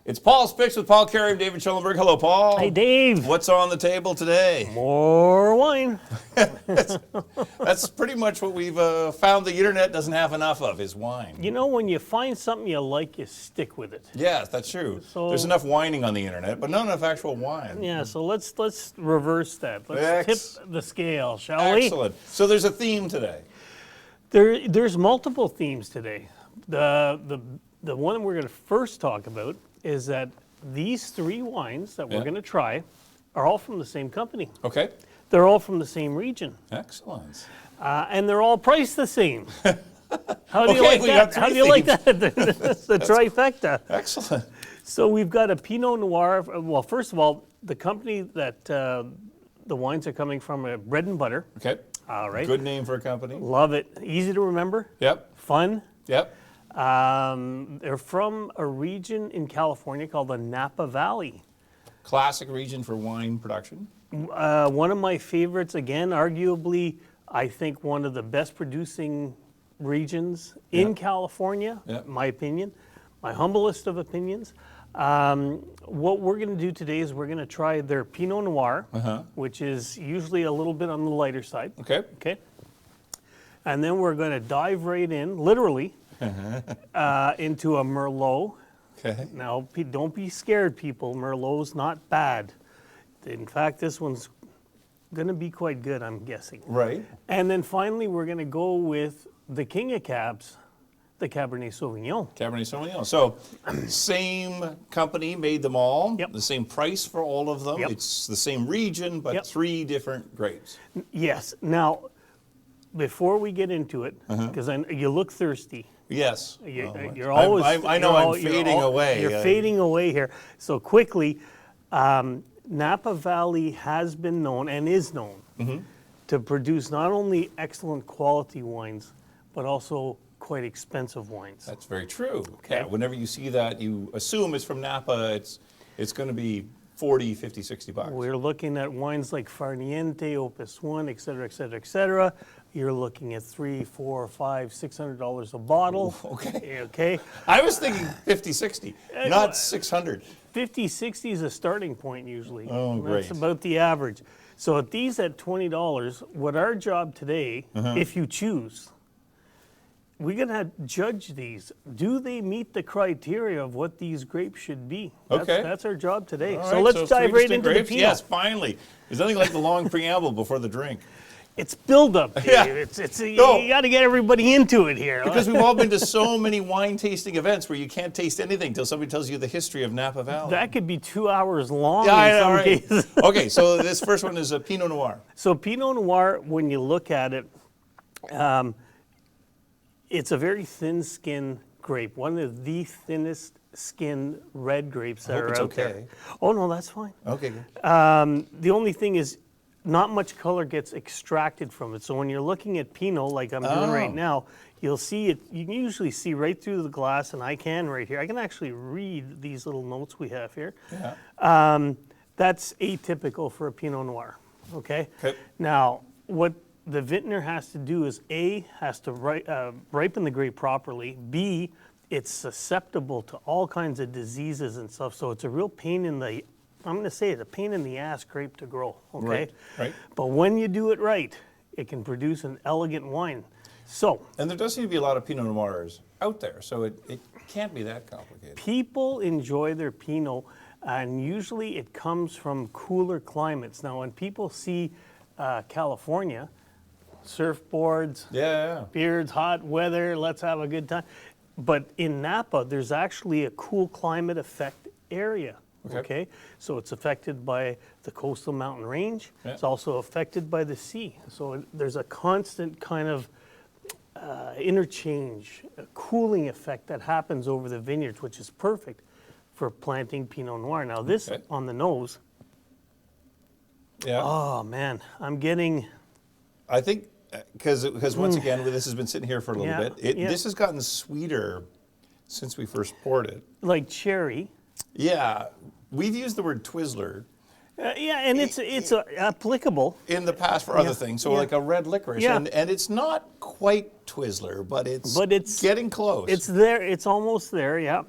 It's Paul's Picks with Paul Carey and David Schellenberg. Hello, Paul. Hey, Dave. What's on the table today? More wine. That's pretty much what we've found the internet doesn't have enough of, is wine. You know, when you find something you like, you stick with it. Yes, that's true. So, there's enough whining on the internet, but not enough actual wine. Yeah, so let's reverse that. Let's tip the scale, shall we? Excellent. So there's a theme today. There's multiple themes today. The one we're going to first talk about is that these three wines that we're going to try are all from the same company. Okay. They're all from the same region. Excellent. And they're all priced the same. How do you like that? How do you like that? That's the trifecta. Excellent. So we've got a Pinot Noir. Well, first of all, the company that the wines are coming from are Bread and Butter. Okay. All right. Good name for a company. Love it. Easy to remember. Yep. Fun. Yep. They're from a region in California called the Napa Valley. Classic region for wine production. One of my favorites, again, arguably, I think one of the best producing regions in California, my opinion, my humblest of opinions. What we're going to do today is we're going to try their Pinot Noir, which is usually a little bit on the lighter side. Okay. Okay. And then we're going to dive right in, literally, into a Merlot. Okay. Now, don't be scared, people. Merlot's not bad. In fact, this one's going to be quite good, I'm guessing. Right. And then finally, we're going to go with the king of cabs, the Cabernet Sauvignon. Cabernet Sauvignon. So, same company made them all. Yep. The same price for all of them. Yep. It's the same region, but three different grapes. Yes. Now, before we get into it, because you look thirsty. Yes. You're always. I know I'm fading away. You're fading away here. So quickly, Napa Valley has been known and is known to produce not only excellent quality wines, but also quite expensive wines. That's very true. Okay. Yeah, whenever you see that, you assume it's from Napa. It's going to be 40, 50, 60 bucks. We're looking at wines like Farniente, Opus One, et cetera, et cetera, et cetera. You're looking at $300, $400, $500, $600 a bottle. Okay. Okay. I was thinking 50, 60, not 600. 50, 60 is a starting point usually. Oh, great. That's about the average. So at these at $20, what our job today, if you choose, we're going to judge these. Do they meet the criteria of what these grapes should be? That's our job today. All so let's dive right into grapes. the Pinot. Yes, finally. There's nothing like the long preamble before the drink. It's build-up, Dave. Yeah. You got to get everybody into it here. Because we've all been to so many wine tasting events where you can't taste anything until somebody tells you the history of Napa Valley. That could be 2 hours long in some cases. Okay, so this first one is a Pinot Noir. So Pinot Noir, when you look at it, it's a very thin-skinned grape, one of the thinnest skinned red grapes that are out there. Oh, no, that's fine. Okay, good. The only thing is, not much color gets extracted from it. So when you're looking at Pinot, like I'm doing right now, you'll see it. You can usually see right through the glass, and I can right here. I can actually read these little notes we have here. Yeah. That's atypical for a Pinot Noir. Okay. Now, what the vintner has to do is A, has to ripen the grape properly. B, it's susceptible to all kinds of diseases and stuff. So it's a real pain in the, I'm going to say it's a pain in the ass grape to grow. Okay. Right. But when you do it right, it can produce an elegant wine. So. And there does seem to be a lot of Pinot Noirs out there, so it can't be that complicated. People enjoy their Pinot, and usually it comes from cooler climates. Now, when people see California, surfboards, beards, hot weather, let's have a good time. But in Napa, there's actually a cool climate effect area. Okay. So it's affected by the coastal mountain range. It's also affected by the sea. So there's a constant kind of interchange, a cooling effect that happens over the vineyards, which is perfect for planting Pinot Noir. Now this on the nose. Yeah. Oh man, I'm getting. I think because once again, this has been sitting here for a little bit. This has gotten sweeter since we first poured it. Like cherry. Yeah, we've used the word Twizzler. And it's applicable in the past for other things. So like a red licorice, and it's not quite Twizzler, but it's getting close. It's there. It's almost there. Yeah.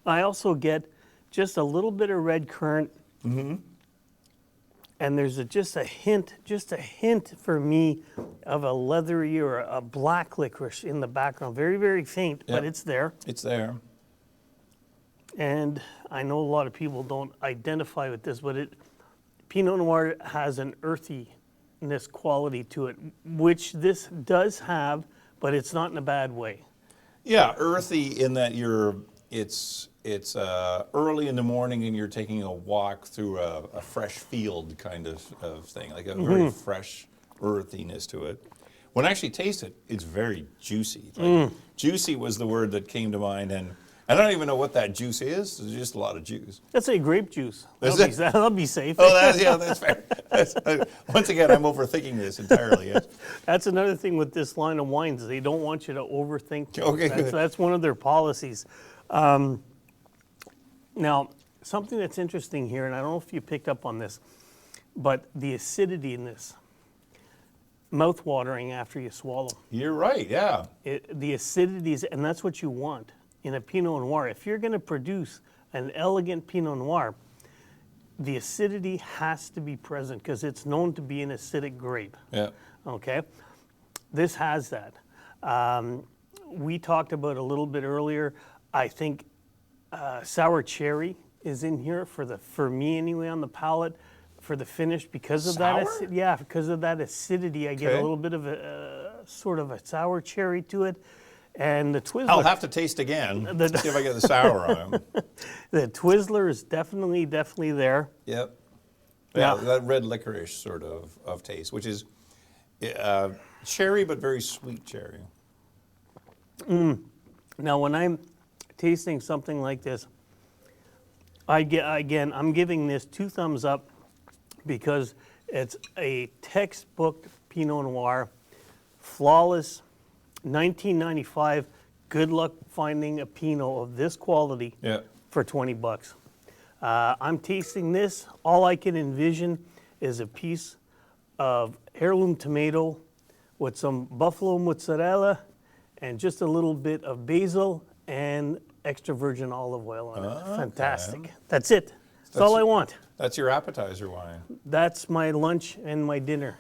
I also get just a little bit of red currant. And there's just a hint for me of a leathery or a black licorice in the background. Very, very faint, but it's there. It's there. And I know a lot of people don't identify with this, but Pinot Noir has an earthiness quality to it, which this does have, but it's not in a bad way. Yeah, earthy in that it's early in the morning and you're taking a walk through a fresh field kind of thing, like a very fresh earthiness to it. When I actually taste it, it's very juicy. Like, juicy was the word that came to mind, and I don't even know what that juice is. There's just a lot of juice. Let's say grape juice. That'll be safe. Oh, that's fair. Once again, I'm overthinking this entirely. Yes. That's another thing with this line of wines. They don't want you to overthink. Okay, that's one of their policies. Now, something that's interesting here, and I don't know if you picked up on this, but the acidity in this, mouth-watering after you swallow. You're right, yeah. The acidity is, and that's what you want in a Pinot Noir. If you're going to produce an elegant Pinot Noir, the acidity has to be present because it's known to be an acidic grape. Yeah. Okay? This has that. We talked about a little bit earlier, I think sour cherry is in here for me anyway on the palate for the finish because of that. Because of that acidity, I get a little bit of a sort of a sour cherry to it. And the Twizzler. I'll have to taste again. See if I get the sour on them. The Twizzler is definitely there. Yep. Yeah, that red licorice sort of taste, which is cherry but very sweet cherry. Now, when I'm tasting something like this, I'm giving this 2 thumbs up because it's a textbook Pinot Noir, flawless, 1995. Good luck finding a Pinot of this quality for $20. I'm tasting this. All I can envision is a piece of heirloom tomato with some buffalo mozzarella and just a little bit of basil and extra virgin olive oil on it. Fantastic. That's it. That's all I want. That's your appetizer wine. That's my lunch and my dinner.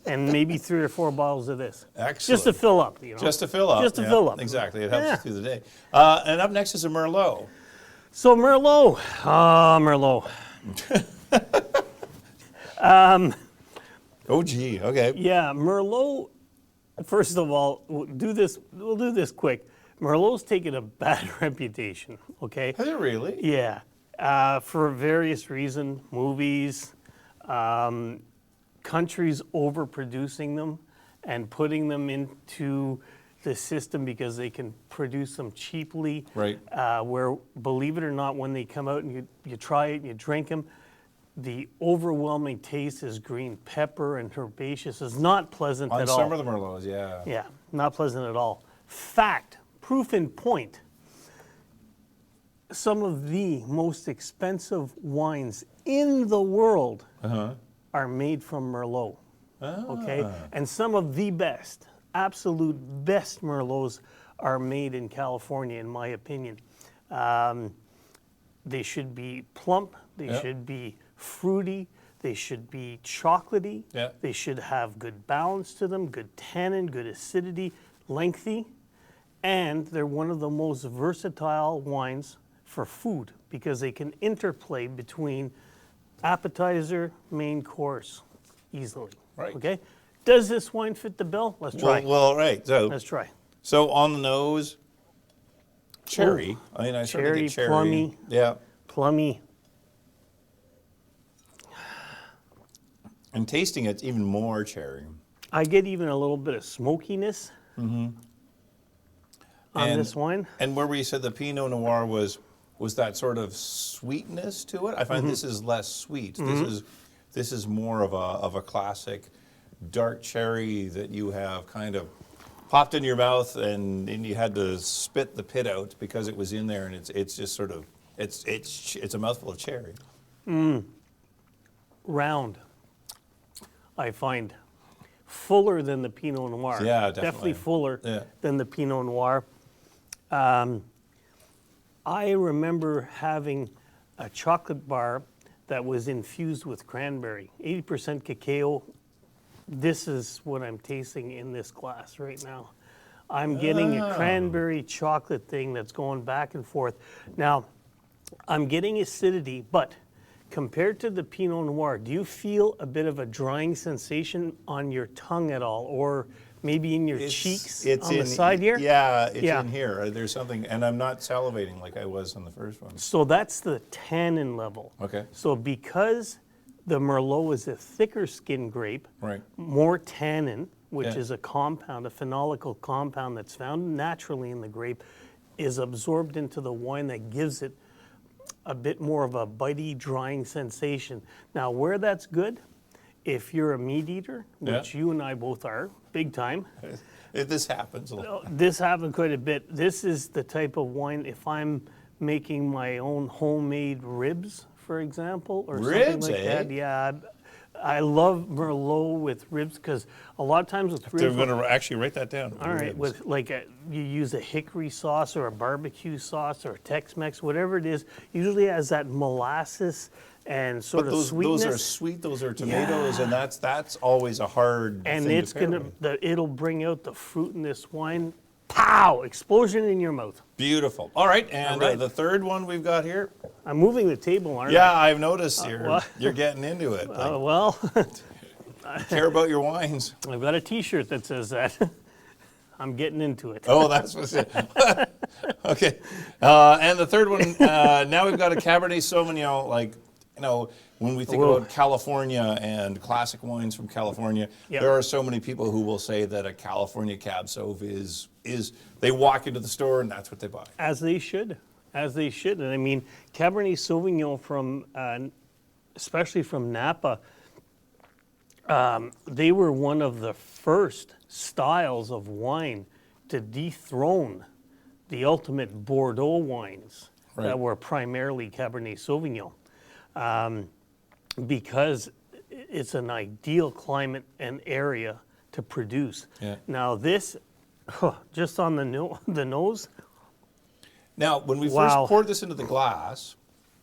And maybe 3 or 4 bottles of this. Excellent. Just to fill up, you know. Just to fill up. Just to fill up. Exactly. It helps you through the day. And up next is a Merlot. So Merlot. Merlot. Oh, gee. Okay. Yeah, Merlot. First of all, we'll do this quick. Merlot's taken a bad reputation, okay? Has it really? Yeah. For various reasons, movies, countries overproducing them and putting them into the system because they can produce them cheaply. Right. Where, believe it or not, when they come out and you try it and you drink them, the overwhelming taste is green pepper and herbaceous. It's not pleasant at all. On some of the Merlots, yeah. Yeah, not pleasant at all. Fact, proof in point. Some of the most expensive wines in the world are made from Merlot. Okay? And some of the best, absolute best Merlots are made in California, in my opinion. They should be plump. They should be fruity. They should be chocolatey. Yeah. They should have good balance to them, good tannin, good acidity, lengthy. And they're one of the most versatile wines for food because they can interplay between appetizer, main course easily. Right. Okay? Does this wine fit the bill? Let's try. Well, right. So let's try. So on the nose, cherry. Ooh. I mean, I certainly get cherry. Plummy. Yeah. Plummy. And tasting it's even more cherry. I get even a little bit of smokiness on this wine. And where we said the Pinot Noir was that sort of sweetness to it. I find this is less sweet. This is more of a classic dark cherry that you have kind of popped in your mouth and you had to spit the pit out because it was in there, and it's just sort of it's a mouthful of cherry. Round. I find fuller than the Pinot Noir. Yeah, definitely fuller than the Pinot Noir. I remember having a chocolate bar that was infused with cranberry, 80% cacao. This is what I'm tasting in this glass right now. I'm getting a cranberry chocolate thing that's going back and forth. Now, I'm getting acidity, but compared to the Pinot Noir, do you feel a bit of a drying sensation on your tongue at all, or maybe in your cheeks on the side here? Yeah, it's in here. There's something, and I'm not salivating like I was on the first one. So that's the tannin level. Okay. So because the Merlot is a thicker skin grape, Right. more tannin, which is a compound, a phenolical compound that's found naturally in the grape, is absorbed into the wine that gives it a bit more of a bitey, drying sensation. Now, where that's good, if you're a meat eater, which you and I both are, big time. This happens a lot. This happens quite a bit. This is the type of wine, if I'm making my own homemade ribs, for example, or something like that. Yeah, I love Merlot with ribs because a lot of times with ribs. They're going to actually write that down. All right, with like you use a hickory sauce or a barbecue sauce or a Tex-Mex, whatever it is, usually has that molasses and sort of sweetness. Those are sweet. Those are tomatoes, and that's always a hard. And thing it's to pair with. it'll bring out the fruit in this wine. Pow! Explosion in your mouth. Beautiful. All right, and the third one we've got here. I'm moving the table, aren't I? Yeah, I've noticed you're getting into it. Well, care about your wines. I've got a T-shirt that says that. I'm getting into it. Oh, that's what's it. Okay, and the third one. Now we've got a Cabernet Sauvignon. Like, you know, when we think about California and classic wines from California, there are so many people who will say that a California Cab Sauv is they walk into the store and that's what they buy. As they should. As they should. And I mean, Cabernet Sauvignon from, especially from Napa, they were one of the first styles of wine to dethrone the ultimate Bordeaux wines that were primarily Cabernet Sauvignon. Because it's an ideal climate and area to produce. Yeah. Now this, just on the nose. Now, when we first poured this into the glass,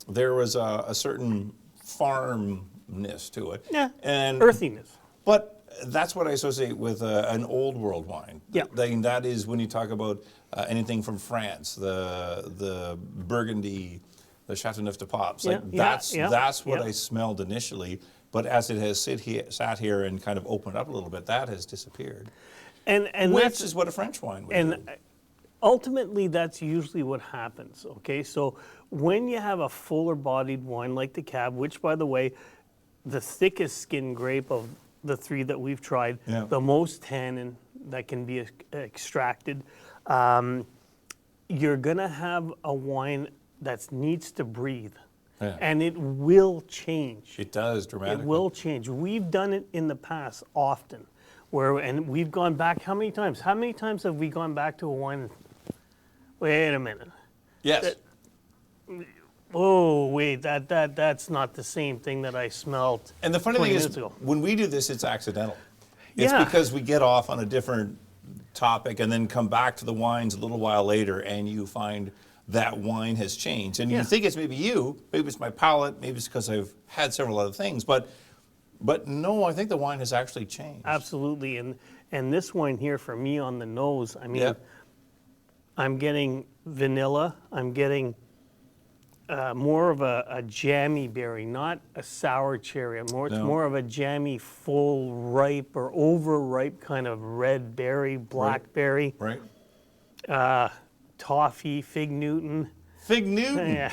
there was a certain farmness to it. Yeah, and earthiness. But that's what I associate with an old world wine. Yeah. That is when you talk about anything from France, the Burgundy, the Châteauneuf-du-Pape. Like that's what I smelled initially. But as it has sat here and kind of opened up a little bit, that has disappeared. And which is what a French wine would do. Ultimately, that's usually what happens, okay? So when you have a fuller-bodied wine like the Cab, which, by the way, the thickest skin grape of the three that we've tried, the most tannin that can be extracted, you're going to have a wine that needs to breathe. Yeah. And it will change. It does dramatically. It will change. We've done it in the past often. And we've gone back how many times? How many times have we gone back to a wine? Wait a minute. Yes. That's not the same thing that I smelled. And the funny thing is, when we do this, it's accidental. It's because we get off on a different topic and then come back to the wines a little while later, and you find that wine has changed. And you think it's maybe it's my palate, maybe it's because I've had several other things, but no, I think the wine has actually changed. Absolutely, and this wine here for me on the nose, I mean, I'm getting vanilla, I'm getting more of a jammy berry, not a sour cherry. It's more of a jammy, full, ripe or overripe kind of red berry, blackberry. Right. Toffee, Fig Newton. Fig Newton. Yeah.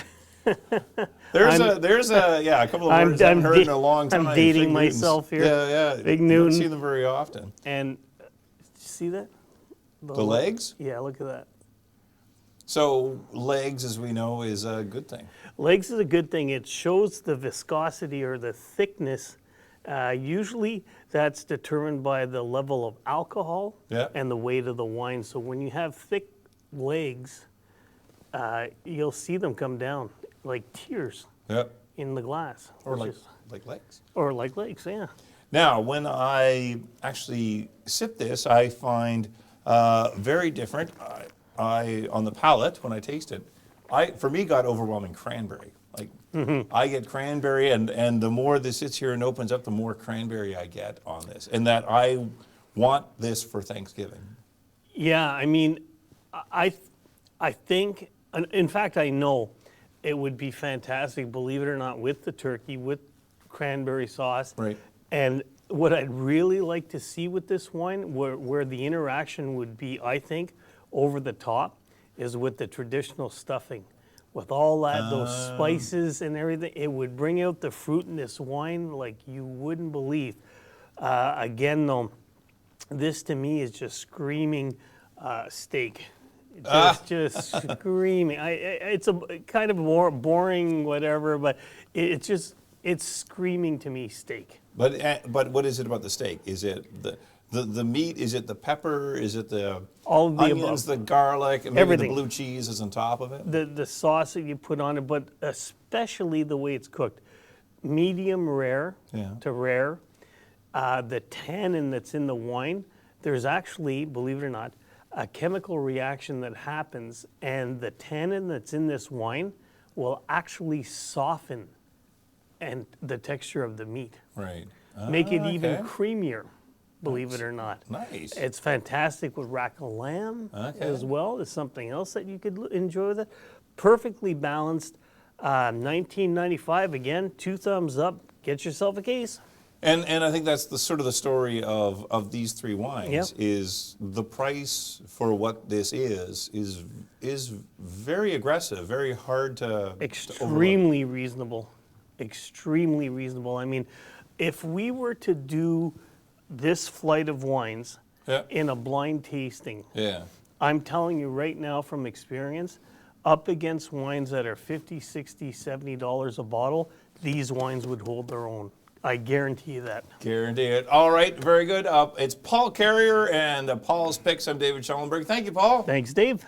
There's a couple of words I haven't heard in a long time. I'm dating myself here. Yeah. Fig You Newton. don't see them very often. And see that? The legs? Yeah, look at that. So legs, as we know, is a good thing. Legs is a good thing. It shows the viscosity or the thickness. Usually that's determined by the level of alcohol and the weight of the wine. So when you have thick legs, you'll see them come down like tears in the glass. Or like legs. Or like legs, yeah. Now, when I actually sip this, I find very different. On the palate, when I taste it, for me, got overwhelming cranberry. Like, I get cranberry, and the more this sits here and opens up, the more cranberry I get on this. And that I want this for Thanksgiving. Yeah, I mean, I think, in fact, I know it would be fantastic, believe it or not, with the turkey, with cranberry sauce. Right. And what I'd really like to see with this wine, where the interaction would be, I think, over the top, is with the traditional stuffing. With all that, those spices and everything, it would bring out the fruit in this wine like you wouldn't believe. Again, though, this to me is just screaming steak. Just screaming. It's a kind of more boring, whatever, but it's screaming to me steak. But what is it about the steak? Is it the meat? Is it the pepper? Is it the All of the onions, above. the garlic, and maybe Everything. the blue cheese is on top of it? The sauce that you put on it, but especially the way it's cooked. Medium rare to rare. The tannin that's in the wine, there's actually, believe it or not, a chemical reaction that happens, and the tannin that's in this wine will actually soften and the texture of the meat. Right. Make it even Okay. creamier, believe it or not. Nice. It's fantastic with rack of lamb as well. It's something else that you could enjoy with it. Perfectly balanced. $19.95, again, 2 thumbs up. Get yourself a case. And I think that's the sort of the story of these 3 wines. Yep. Is the price for what this is very aggressive, very hard to Extremely reasonable. Extremely reasonable. I mean, if we were to do this flight of wines in a blind tasting, I'm telling you right now from experience, up against wines that are $50, $60, $70 a bottle, these wines would hold their own. I guarantee you that. Guarantee it. All right, very good. It's Paul Carrier and Paul's Picks. I'm David Schellenberg. Thank you, Paul. Thanks, Dave.